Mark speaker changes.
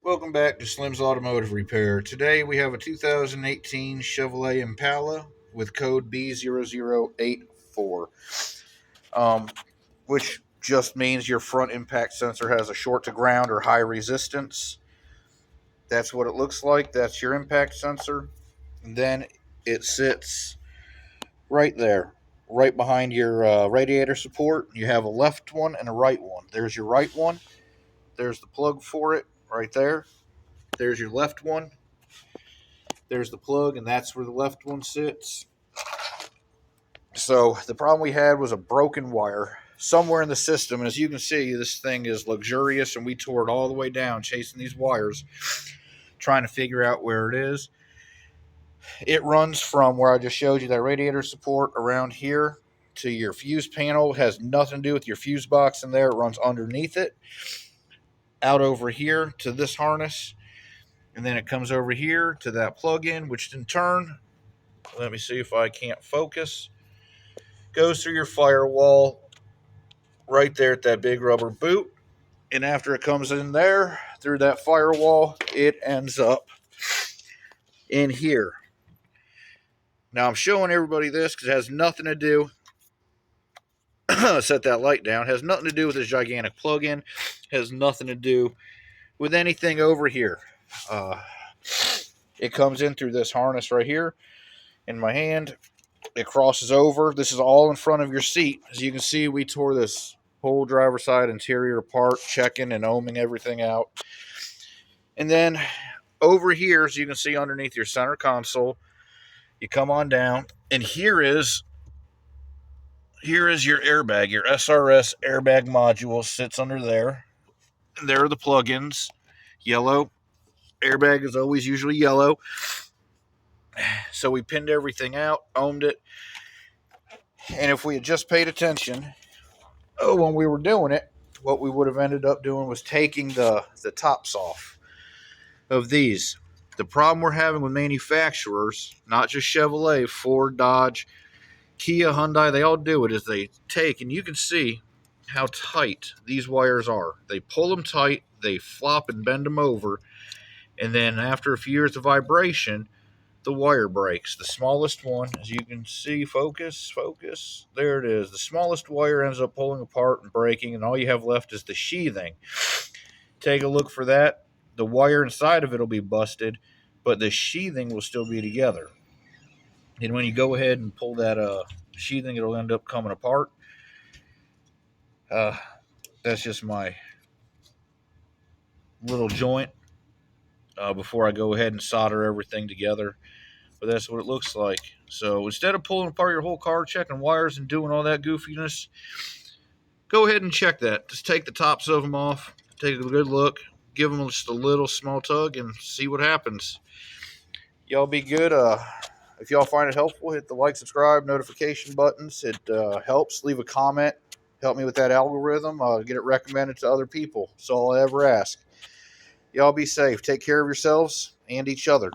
Speaker 1: Welcome back to Slim's Automotive Repair. Today we have a 2018 Chevrolet Impala with code B0084, which just means your front impact sensor has a short to ground or high resistance. That's what it looks like. That's your impact sensor. And then it sits right there, right behind your radiator support. You have a left one and a right one. There's your right one. There's the plug for it right there. There's your left one. There's the plug, and that's where the left one sits. So the problem we had was a broken wire somewhere in the system. And as you can see, this thing is luxurious, and we tore it all the way down chasing these wires, trying to figure out where it is. It runs from where I just showed you that radiator support around here to your fuse panel. It has nothing to do with your fuse box in there. It runs underneath it, out over here to this harness, and then it comes over here to that plug-in, which in turn, let me see if I can't focus, goes through your firewall right there at that big rubber boot. And after it comes in there through that firewall, it ends up in here. Now I'm showing everybody this because it has nothing to do, set that light down, it has nothing to do with this gigantic plug-in, has nothing to do with anything over here. It comes in through this harness right here in my hand. It crosses over. This is all in front of your seat. As you can see, we tore this whole driver's side interior apart, checking and ohming everything out. And then over here, as you can see underneath your center console, you come on down, and here is your airbag. Your SRS airbag module sits under there. And there are the plugins. Yellow. Airbag is always usually yellow. So we pinned everything out, ohmed it. And if we had just paid attention when we were doing it, what we would have ended up doing was taking the tops off of these. The problem we're having with manufacturers, not just Chevrolet, Ford, Dodge, Kia, Hyundai, they all do it, is they take, and you can see how tight these wires are. They pull them tight, they flop and bend them over, and then after a few years of vibration, the wire breaks. The smallest one, as you can see, focus, there it is. The smallest wire ends up pulling apart and breaking, and all you have left is the sheathing. Take a look for that. The wire inside of it will be busted, but the sheathing will still be together. And when you go ahead and pull that sheathing, it'll end up coming apart. That's just my little joint before I go ahead and solder everything together. But that's what it looks like. So instead of pulling apart your whole car, checking wires and doing all that goofiness, go ahead and check that. Just take the tops of them off, take a good look, give them just a little small tug, and see what happens. Y'all be good. If y'all find it helpful, hit the like, subscribe, notification buttons. It helps. Leave a comment. Help me with that algorithm. Get it recommended to other people. That's all I ever ask. Y'all be safe. Take care of yourselves and each other.